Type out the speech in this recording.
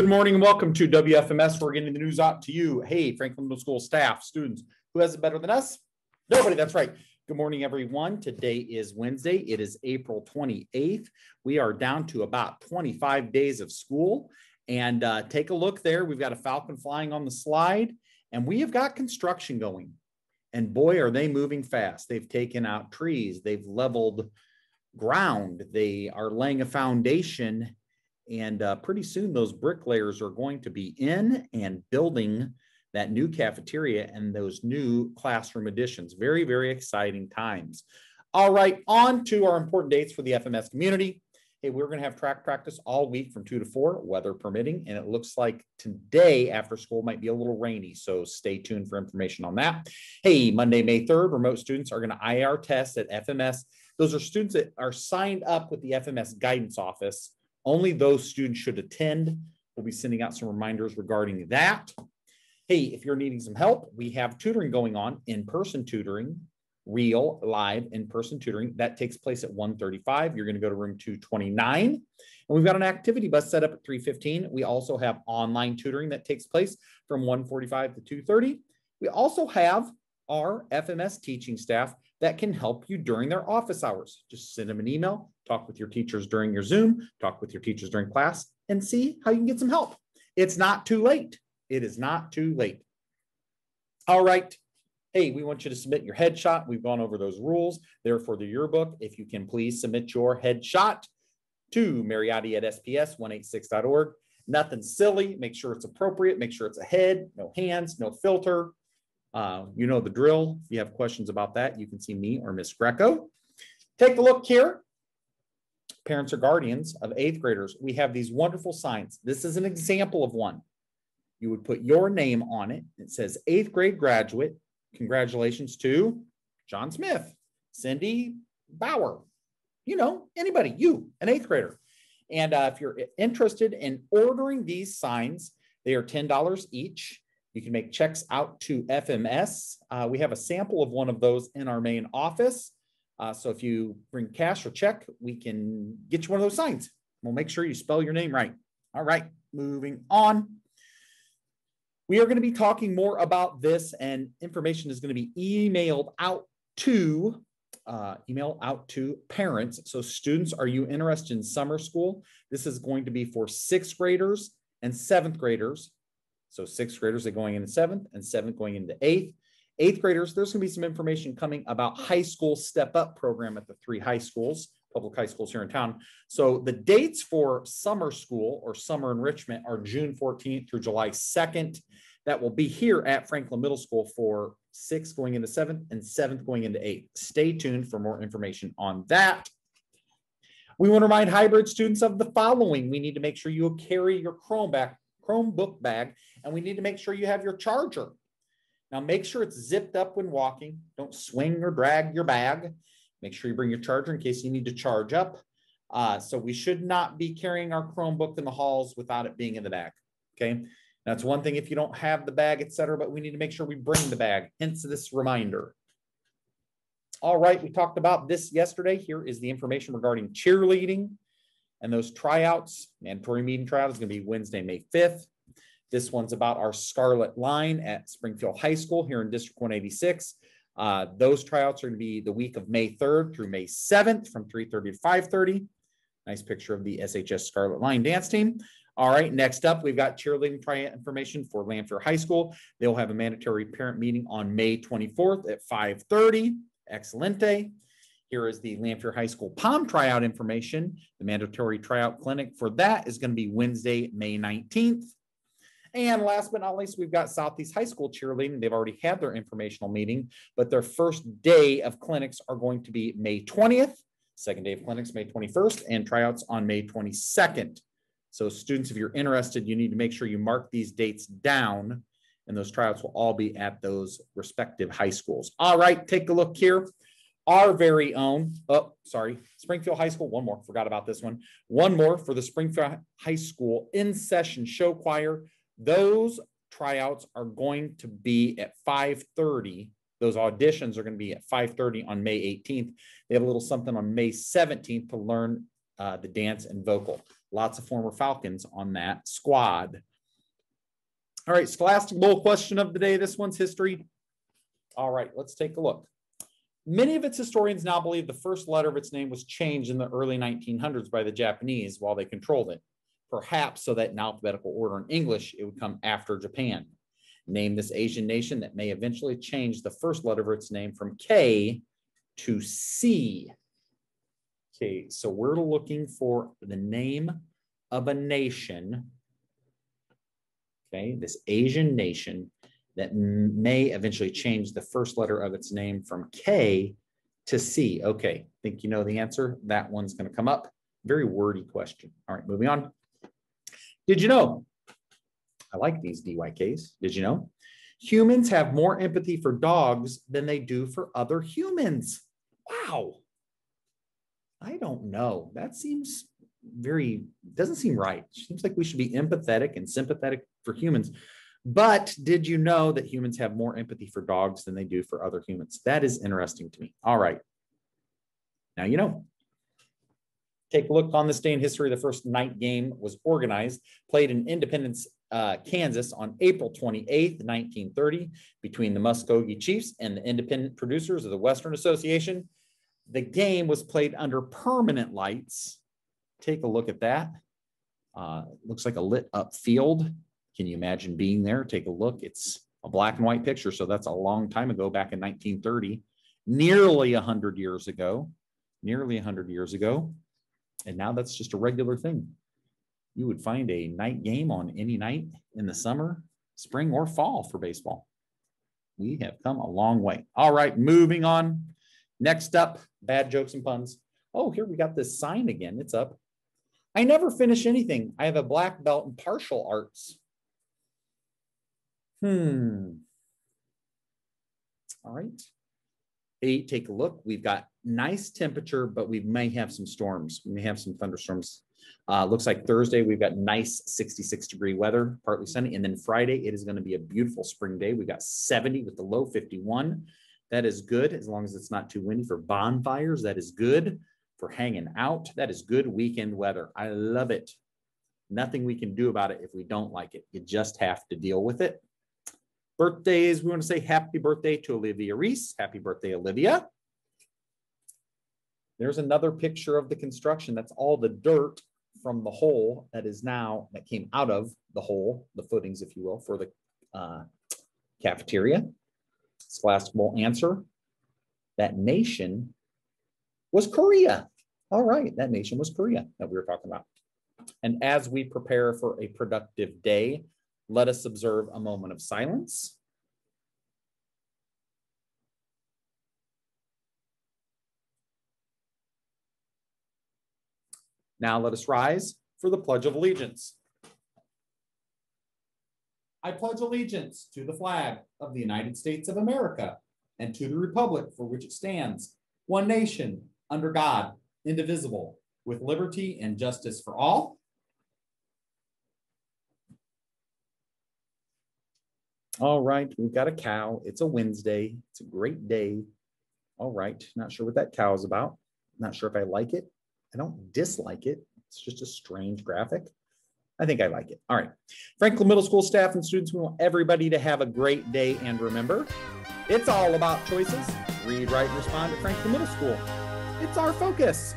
Good morning and welcome to WFMS. We're getting the news out to you. Hey, Franklin Middle School staff, students, who has it better than us? Nobody, that's right. Good morning, everyone. Today is Wednesday. It is April 28th. We are down to about 25 days of school. And take a look there. We've got a falcon flying on the slide, and we have got construction going. And boy, are they moving fast. They've taken out trees. They've leveled ground. They are laying a foundation. And pretty soon those bricklayers are going to be in and building that new cafeteria and those new classroom additions. Very, very exciting times. All right, on to our important dates for the FMS community. Hey, we're going to have track practice all week from 2 to 4, weather permitting. And it looks like today after school might be a little rainy. So stay tuned for information on that. Hey, Monday, May 3rd, remote students are going to IR test at FMS. Those are students that are signed up with the FMS guidance office. Only those students should attend. We'll be sending out some reminders regarding that. Hey, if you're needing some help, we have tutoring going on, in-person tutoring, real, live, in-person tutoring. That takes place at 1:35. You're going to go to room 229. And we've got an activity bus set up at 3:15. We also have online tutoring that takes place from 1:45 to 2:30. We also have our FMS teaching staff that can help you during their office hours. Just send them an email, talk with your teachers during your Zoom, talk with your teachers during class, and see how you can get some help. It's not too late. It is not too late. All right. Hey, we want you to submit your headshot. We've gone over those rules there for the yearbook. If you can please submit your headshot to mariotti@sps186.org. Nothing silly. Make sure it's appropriate. Make sure it's a head, no hands, no filter. You know the drill. If you have questions about that, you can see me or Miss Greco. Take a look here. Parents or guardians of 8th graders, we have these wonderful signs. This is an example of one. You would put your name on it. It says 8th grade graduate. Congratulations to John Smith, Cindy Bauer, you know, anybody, you, an 8th grader. And if you're interested in ordering these signs, they are $10 each. You can make checks out to FMS. We have a sample of one of those in our main office. So if you bring cash or check, we can get you one of those signs. We'll make sure you spell your name right. All right, moving on. We are going to be talking more about this, and information is going to be emailed out to parents. So students, are you interested in summer school? This is going to be for 6th graders and 7th graders. So 6th graders are going into 7th and 7th going into 8th. 8th graders, there's going to be some information coming about high school step up program at the 3 high schools, public high schools here in town. So the dates for summer school or summer enrichment are June 14th through July 2nd. That will be here at Franklin Middle School for 6th going into 7th and 7th going into 8th. Stay tuned for more information on that. We want to remind hybrid students of the following. We need to make sure you carry your Chromebook bag, and we need to make sure you have your charger. Now, make sure it's zipped up when walking. Don't swing or drag your bag. Make sure you bring your charger in case you need to charge up. So we should not be carrying our Chromebook in the halls without it being in the bag, okay? That's one thing if you don't have the bag, etc., but we need to make sure we bring the bag, hence this reminder. All right, we talked about this yesterday. Here is the information regarding cheerleading and those tryouts. Mandatory meeting tryout is going to be Wednesday, May 5th. This one's about our Scarlet Line at Springfield High School here in District 186. Those tryouts are going to be the week of May 3rd through May 7th from 3:30 to 5:30. Nice picture of the SHS Scarlet Line dance team. All right, next up, we've got cheerleading tryout information for Lanphier High School. They'll have a mandatory parent meeting on May 24th at 5:30. Excelente. Here is the Lanphier High School POM tryout information. The mandatory tryout clinic for that is going to be Wednesday, May 19th. And last but not least, we've got Southeast High School cheerleading. They've already had their informational meeting, but their first day of clinics are going to be May 20th. Second day of clinics, May 21st, and tryouts on May 22nd. So students, if you're interested, you need to make sure you mark these dates down, and those tryouts will all be at those respective high schools. All right, take a look here. Our very own, Springfield High School, one more, forgot about this one. One more for the Springfield High School in-session show choir. Those tryouts are going to be at 5:30. Those auditions are going to be at 5:30 on May 18th. They have a little something on May 17th to learn the dance and vocal. Lots of former Falcons on that squad. All right, Scholastic Bowl question of the day. This one's history. All right, let's take a look. Many of its historians now believe the first letter of its name was changed in the early 1900s by the Japanese while they controlled it, perhaps so that in alphabetical order in English, it would come after Japan. Name this Asian nation that may eventually change the first letter of its name from K to C. Okay, so we're looking for the name of a nation, okay, this Asian nation that may eventually change the first letter of its name from K to C. Okay, think you know the answer? That one's going to come up. Very wordy question. All right, moving on. Did you know? I like these DYKs. Did you know? Humans have more empathy for dogs than they do for other humans. Wow. I don't know. That seems doesn't seem right. It seems like we should be empathetic and sympathetic for humans. But did you know that humans have more empathy for dogs than they do for other humans? That is interesting to me. All right. Now you know. Take a look on this day in history. The first night game was organized, played in Independence, Kansas on April 28th, 1930, between the Muskogee Chiefs and the independent producers of the Western Association. The game was played under permanent lights. Take a look at that. Looks like a lit up field. Can you imagine being there? Take a look. It's a black and white picture. So that's a long time ago, back in 1930, nearly 100 years ago, nearly 100 years ago. And now that's just a regular thing. You would find a night game on any night in the summer, spring, or fall for baseball. We have come a long way. All right, moving on. Next up, bad jokes and puns. Oh, here we got this sign again. It's up. I never finish anything. I have a black belt in partial arts. All right. Take a look. We've got nice temperature, but we may have some storms. We may have some thunderstorms. Looks like Thursday, we've got nice 66-degree weather, partly sunny. And then Friday, it is going to be a beautiful spring day. We got 70 with the low 51. That is good, as long as it's not too windy for bonfires. That is good for hanging out. That is good weekend weather. I love it. Nothing we can do about it if we don't like it. You just have to deal with it. Birthdays, we want to say happy birthday to Olivia Reese. Happy birthday, Olivia. There's another picture of the construction. That's all the dirt from the hole that came out of the hole, the footings, if you will, for the cafeteria. Scholastic Bowl answer. That nation was Korea. All right, that nation was Korea that we were talking about. And as we prepare for a productive day, let us observe a moment of silence. Now let us rise for the Pledge of Allegiance. I pledge allegiance to the flag of the United States of America and to the republic for which it stands, one nation, under God, indivisible, with liberty and justice for all. All right, we've got a cow. It's a Wednesday. It's a great day. All right, not sure what that cow is about. Not sure if I like it. I don't dislike it. It's just a strange graphic. I think I like it. All right. Franklin Middle School staff and students, we want everybody to have a great day. And remember, it's all about choices. Read, write, and respond at Franklin Middle School. It's our focus.